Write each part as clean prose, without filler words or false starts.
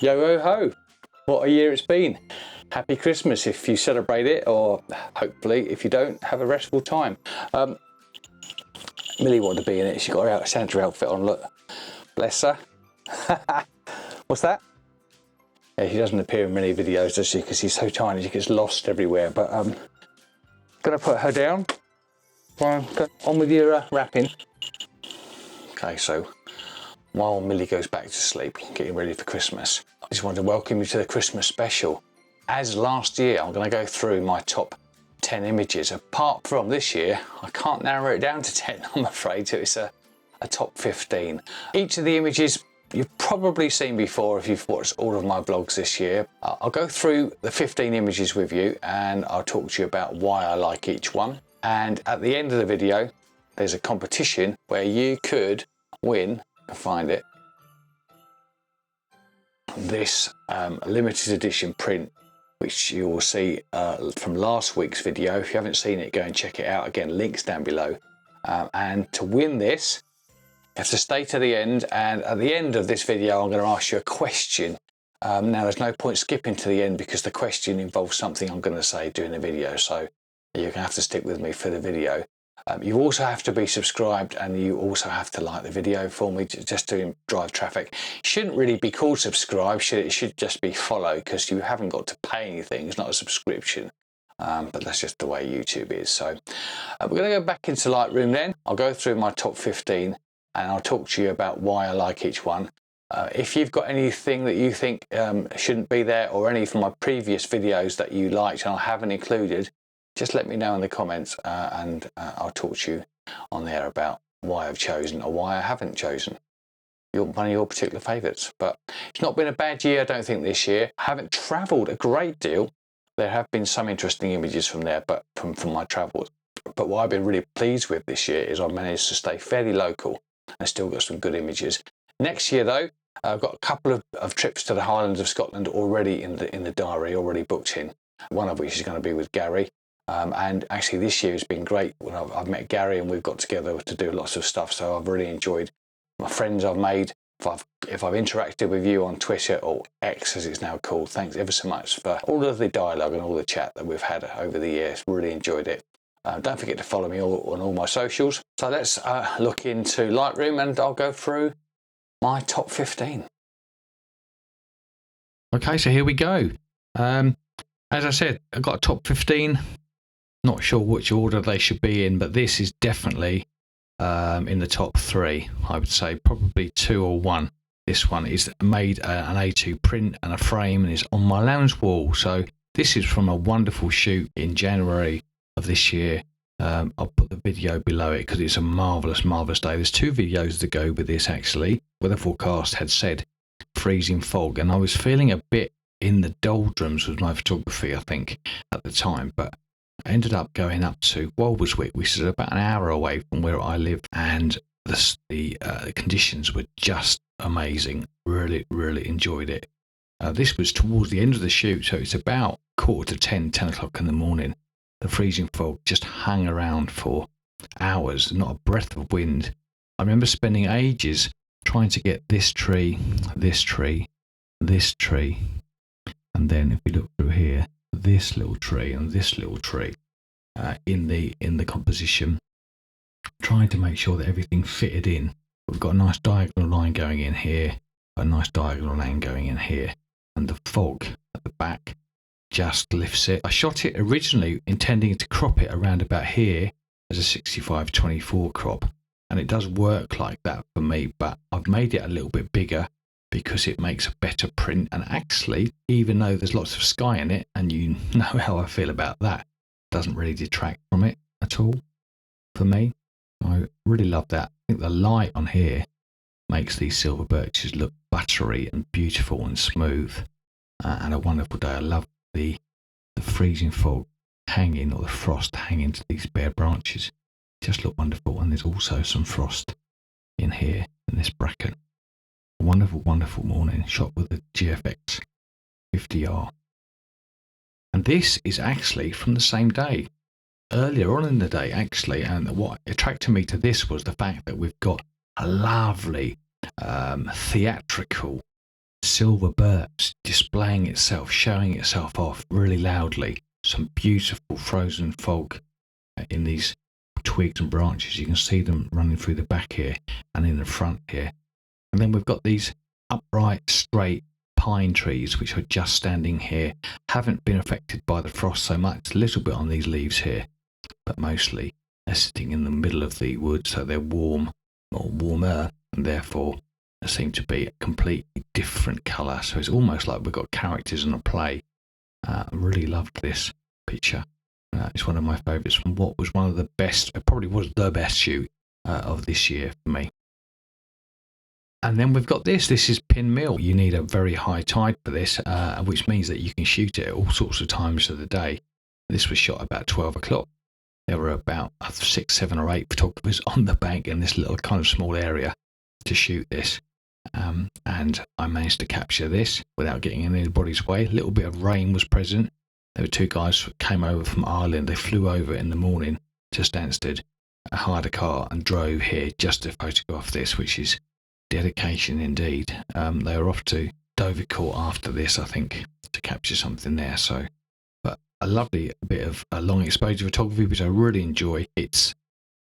Yo ho ho! What a year it's been. Happy Christmas if you celebrate it, or hopefully if you don't, have a restful time. Millie wanted to be in it. She got her Santa outfit on, look. Bless her. What's that? Yeah, she doesn't appear in many videos, does she? Because she's so tiny, she gets lost everywhere. But gonna put her down. On with your wrapping. Okay, so while Millie goes back to sleep, getting ready for Christmas, I just wanted to welcome you to the Christmas special. As last year, I'm going to go through my top 10 images. Apart from this year, I can't narrow it down to 10, I'm afraid, so it's a top 15. Each of the images you've probably seen before if you've watched all of my vlogs this year. I'll go through the 15 images with you and I'll talk to you about why I like each one. And at the end of the video, there's a competition where you could win, find it, this limited edition print, which you will see from last week's video. If you haven't seen it, go and check it out. Again, links down below. And to win this, you have to stay to the end, and at the end of this video I'm going to ask you a question. Now there's no point skipping to the end because the question involves something I'm going to say during the video, so you're going to have to stick with me for the video. You also have to be subscribed, and you also have to like the video for me just to drive traffic. It shouldn't really be called subscribe, should it? It should just be follow, because you haven't got to pay anything. It's not a subscription, but that's just the way YouTube is. So we're going to go back into Lightroom then. I'll go through my top 15 and I'll talk to you about why I like each one. If you've got anything that you think shouldn't be there, or any from my previous videos that you liked and I haven't included, just let me know in the comments and I'll talk to you on there about why I've chosen or why I haven't chosen one of your particular favourites. But it's not been a bad year, I don't think, this year. I haven't travelled a great deal. There have been some interesting images from there, but from my travels. But what I've been really pleased with this year is I've managed to stay fairly local and still got some good images. Next year though, I've got a couple of trips to the Highlands of Scotland already in the diary, already booked in. One of which is going to be with Gary. And actually this year has been great when I've met Gary and we've got together to do lots of stuff, so I've really enjoyed my friends I've made. If I've interacted with you on Twitter, or X as it's now called, thanks ever so much for all of the dialogue and all the chat that we've had over the years. Really enjoyed it. Don't forget to follow me on all my socials. So let's look into Lightroom and I'll go through my top 15. Okay, so here we go. As I said, I've got a top 15. Not sure which order they should be in, but this is definitely in the top 3. I would say probably 2 or 1. This one is made an A2 print and a frame and is on my lounge wall. So this is from a wonderful shoot in January of this year. I'll put the video below it because it's a marvellous day. There's 2 videos to go with this actually. Weather forecast had said freezing fog, and I was feeling a bit in the doldrums with my photography, I think, at the time, but I ended up going up to Walberswick, which is about an hour away from where I live, and the conditions were just amazing. Really enjoyed it. This was towards the end of the shoot, so it's about 9:45 to 10 o'clock in the morning. The freezing fog just hung around for hours, not a breath of wind. I remember spending ages trying to get this tree, this tree, this tree, and then if you look through here, this little tree and this little tree in the composition, trying to make sure that everything fitted in. We've got a nice diagonal line going in here, a nice diagonal line going in here, and the fog at the back just lifts it. I shot it originally intending to crop it around about here as a 65-24 crop, and it does work like that for me, but I've made it a little bit bigger because it makes a better print. And actually, even though there's lots of sky in it, and you know how I feel about that, it doesn't really detract from it at all for me. I really love that. I think the light on here makes these silver birches look buttery and beautiful and smooth, and a wonderful day. I love the freezing fog hanging, or the frost hanging to these bare branches. Just look wonderful. And there's also some frost in here in this bracket. A wonderful morning shot with the GFX 50R. And this is actually from the same day, earlier on in the day actually. And what attracted me to this was the fact that we've got a lovely theatrical silver birch displaying itself, showing itself off really loudly. Some beautiful frozen fog in these twigs and branches. You can see them running through the back here and in the front here. And then we've got these upright, straight pine trees which are just standing here. Haven't been affected by the frost so much, a little bit on these leaves here, but mostly they're sitting in the middle of the wood, so they're warm or warmer, and therefore they seem to be a completely different colour. So it's almost like we've got characters in a play. I really loved this picture. It's one of my favourites from what was one of the best, it probably was the best shoot of this year for me. And then we've got this. This is Pin Mill. You need a very high tide for this, which means that you can shoot it at all sorts of times of the day. This was shot about 12 o'clock. There were about 6, 7 or 8 photographers on the bank in this little kind of small area to shoot this. And I managed to capture this without getting in anybody's way. A little bit of rain was present. There were 2 guys who came over from Ireland. They flew over in the morning to Stansted, hired a car and drove here just to photograph this, which is dedication indeed. They were off to Dovercourt after this, I think, to capture something there. So, but a lovely bit of long exposure photography, which I really enjoy. It's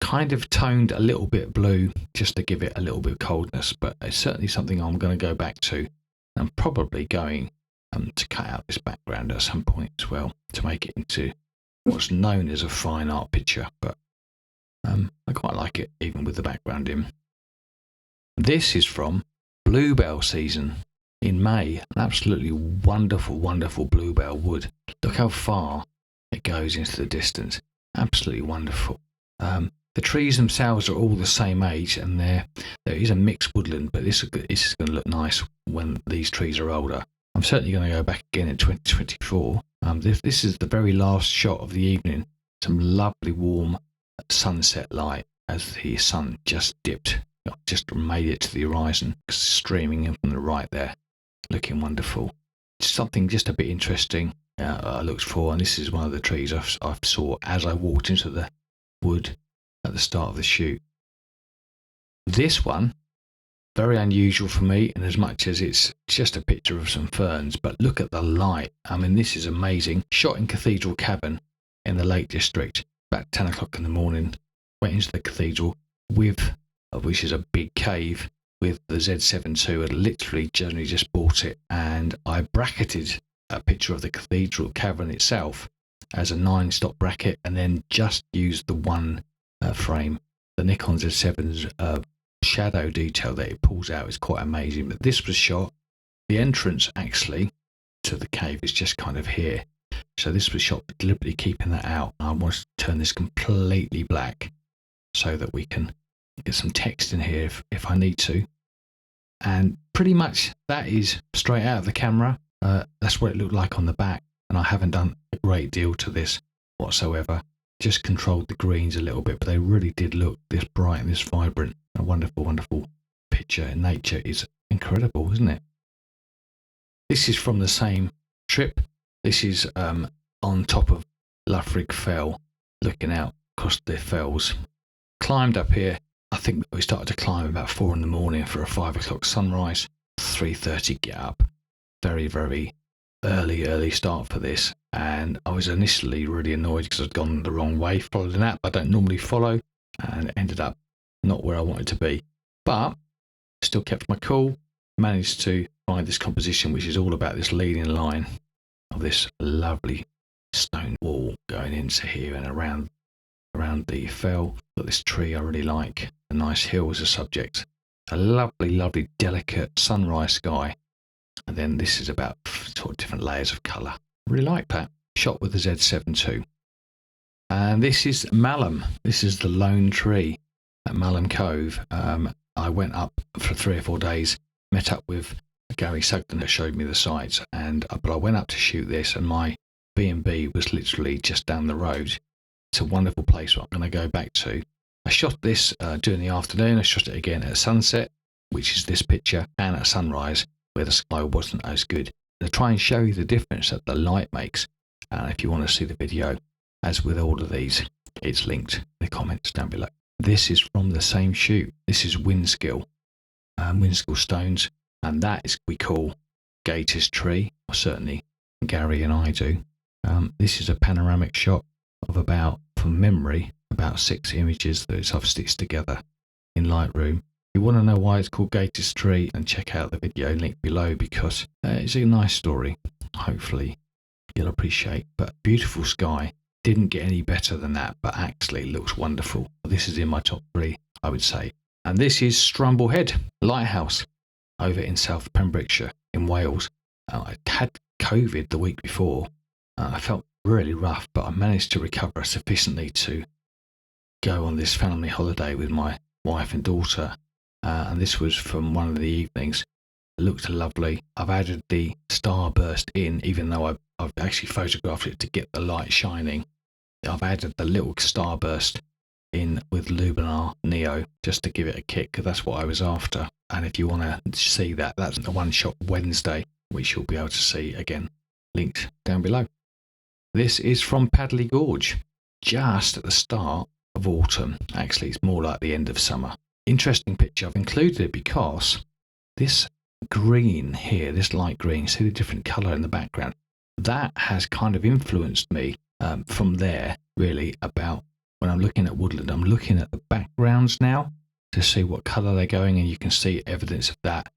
kind of toned a little bit blue just to give it a little bit of coldness, but it's certainly something I'm going to go back to. I'm probably going to cut out this background at some point as well to make it into what's known as a fine art picture, but I quite like it even with the background in. This is from bluebell season in May. An absolutely wonderful, wonderful bluebell wood. Look how far it goes into the distance. Absolutely wonderful. The trees themselves are all the same age, and there is a mixed woodland, but this is going to look nice when these trees are older. I'm certainly going to go back again in 2024. This is the very last shot of the evening. Some lovely warm sunset light as the sun just dipped, just made it to the horizon, streaming in from the right there, looking wonderful. Something just a bit interesting I looked for, and this is one of the trees I saw as I walked into the wood at the start of the shoot. This one, very unusual for me, in as much as it's just a picture of some ferns, but look at the light. I mean, this is amazing. Shot in Cathedral Cavern in the Lake District, about 10 o'clock in the morning. Went into the cathedral which is a big cave, with the Z7 II. I'd literally generally just bought it, and I bracketed a picture of the Cathedral Cavern itself as a 9-stop bracket, and then just used the one frame. The Nikon Z7's shadow detail that it pulls out is quite amazing. But this was shot, the entrance actually to the cave is just kind of here, so this was shot deliberately keeping that out. I wanted to turn this completely black so that we can get some text in here if I need to. And pretty much that is straight out of the camera. That's what it looked like on the back, and I haven't done a great deal to this whatsoever. Just controlled the greens a little bit, but they really did look this bright and this vibrant. A wonderful, wonderful picture. Nature is incredible, isn't it? This is from the same trip. This is on top of Loughrig Fell, looking out across the fells. Climbed up here. I think we started to climb about 4 in the morning for a 5 o'clock sunrise. 3:30 get up. Very, very early start for this. And I was initially really annoyed because I'd gone the wrong way, followed an app I don't normally follow, and ended up not where I wanted to be. But still kept my cool, managed to find this composition, which is all about this leading line of this lovely stone wall going into here and around the fell. Got this tree I really like, a nice hill as a subject, a lovely, lovely, delicate sunrise sky, and then this is about sort of different layers of colour. Really like that. Shot with the Z7 II. And this is Malham. This is the lone tree at Malham Cove. I went up for 3 or 4 days, met up with Gary Sugden who showed me the sites, but I went up to shoot this, and my B&B was literally just down the road. It's a wonderful place where I'm going to go back to. I shot this during the afternoon. I shot it again at sunset, which is this picture, and at sunrise, where the sky wasn't as good. To try and show you the difference that the light makes. And if you want to see the video, as with all of these, it's linked in the comments down below. This is from the same shoot. This is Winskill Stones, and that is we call Gator's tree, or certainly Gary and I do. This is a panoramic shot of about, from memory, about 6 images that I've stitched together in Lightroom. If you want to know why it's called Gator's tree, then check out the video link below, because it's a nice story. Hopefully you'll appreciate. But beautiful sky. Didn't get any better than that, but actually looks wonderful. This is in my top 3, I would say. And this is Strumble Head Lighthouse over in South Pembrokeshire in Wales. I had COVID the week before. I felt really rough, but I managed to recover sufficiently to go on this family holiday with my wife and daughter. And this was from one of the evenings. It looked lovely. I've added the starburst in, even though I've actually photographed it to get the light shining. I've added the little starburst in with Luminar Neo just to give it a kick, because that's what I was after. And if you want to see that, that's the One Shot Wednesday, which you'll be able to see again, linked down below. This is from Padley Gorge, just at the start of autumn. Actually, it's more like the end of summer. Interesting picture. I've included it because this green here, this light green, see the different colour in the background, that has kind of influenced me from there, really, about when I'm looking at woodland. I'm looking at the backgrounds now to see what colour they're going, and you can see evidence of that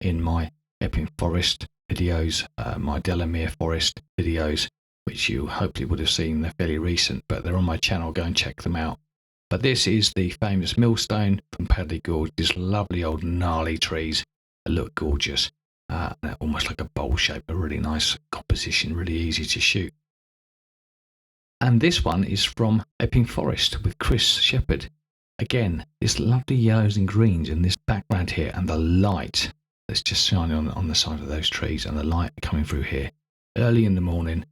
in my Epping Forest videos, my Delamere Forest videos, which you hopefully would have seen. They're fairly recent, but they're on my channel. Go and check them out. But this is the famous millstone from Padley Gorge. These lovely old gnarly trees that look gorgeous. They're almost like a bowl shape, a really nice composition, really easy to shoot. And this one is from Epping Forest with Chris Shepherd. Again, this lovely yellows and greens in this background here, and the light that's just shining on the side of those trees, and the light coming through here. Early in the morning,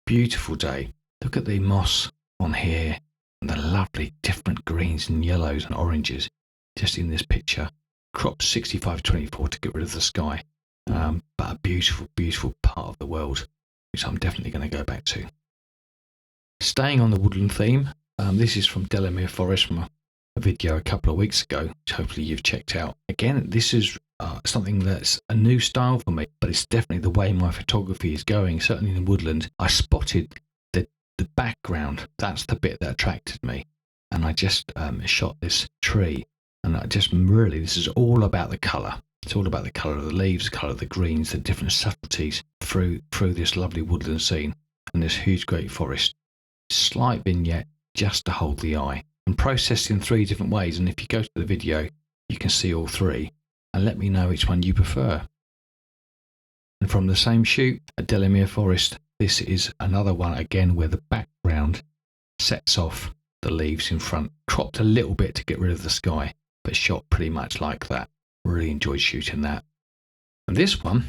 beautiful day. Look at the moss on here, and the lovely different greens and yellows and oranges just in this picture. Cropped 65-24 to get rid of the sky. But a beautiful, beautiful part of the world, which I'm definitely going to go back to. Staying on the woodland theme, this is from Delamere Forest, from a video a couple of weeks ago, which hopefully you've checked out. Again, this is something that's a new style for me, but it's definitely the way my photography is going. Certainly in the woodland, I spotted the background. That's the bit that attracted me, and I just shot this tree, and I just really, this is all about the colour. It's all about the colour of the leaves, the colour of the greens, the different subtleties through this lovely woodland scene and this huge great forest. Slight vignette just to hold the eye, and processed in 3 different ways. And if you go to the video, you can see all 3, and let me know which one you prefer. And from the same shoot at Delamere Forest, this is another one again where the background sets off the leaves in front, cropped a little bit to get rid of the sky, but shot pretty much like that. Really enjoyed shooting that. And this one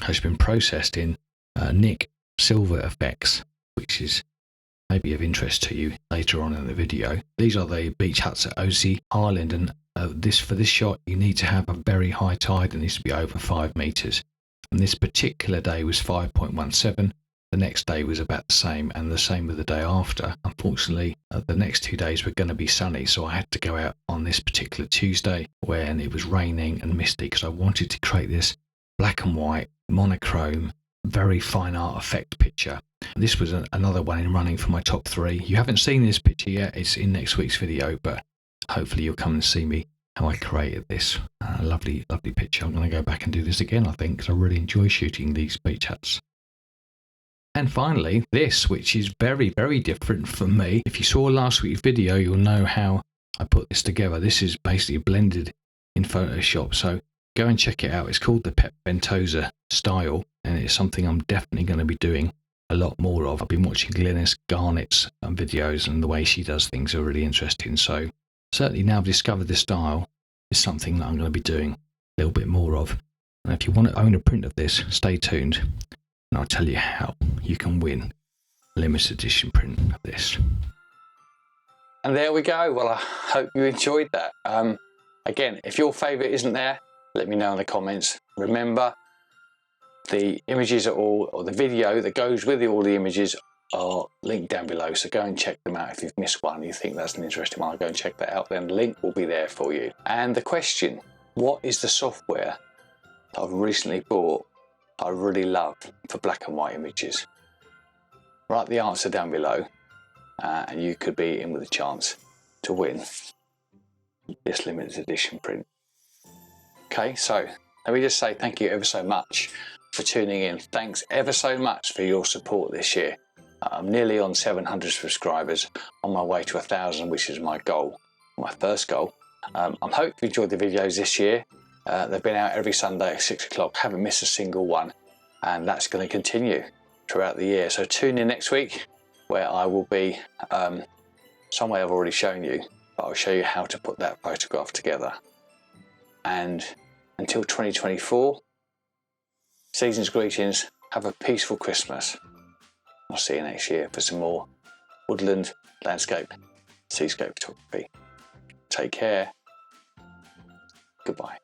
has been processed in Nick Silver effects, which is maybe of interest to you later on in the video. These are the beach huts at Osey Island, and for this shot you need to have a very high tide. It needs to be over 5 meters, and this particular day was 5.17. The next day was about the same, and the same with the day after. Unfortunately, the next 2 days were going to be sunny, so I had to go out on this particular Tuesday when it was raining and misty, because I wanted to create this black and white monochrome, very fine art effect picture. This was another one in running for my top 3. You haven't seen this picture yet. It's in next week's video, but hopefully you'll come and see me how I created this lovely, lovely picture. I'm going to go back and do this again, I think, because I really enjoy shooting these beach huts. And finally, this, which is very, very different from me. If you saw last week's video, you'll know how I put this together. This is basically blended in Photoshop, so go and check it out. It's called the Pep Ventosa style, and it's something I'm definitely going to be doing a lot more of. I've been watching Glynis Garnett's videos, and the way she does things are really interesting. So certainly now I've discovered this style, is something that I'm going to be doing a little bit more of. And if you want to own a print of this, stay tuned, and I'll tell you how you can win a limited edition print of this. And there we go. Well, I hope you enjoyed that. Again, if your favourite isn't there, let me know in the comments. Remember, the images are all, or the video that goes with all the images are linked down below, so go and check them out. If you've missed one, you think that's an interesting one, go and check that out, then the link will be there for you. And the question, what is the software that I've recently bought I really love for black and white images? Write the answer down below and you could be in with a chance to win this limited edition print. Okay, so let me just say thank you ever so much for tuning in. Thanks ever so much for your support this year. I'm nearly on 700 subscribers, on my way to 1,000, which is my goal, my first goal. I hope you enjoyed the videos this year. They've been out every Sunday at 6 o'clock, haven't missed a single one, and that's going to continue throughout the year. So tune in next week where I will be somewhere I've already shown you, but I'll show you how to put that photograph together. And until 2024, season's greetings, have a peaceful Christmas. I'll see you next year for some more woodland, landscape, seascape photography. Take care. Goodbye.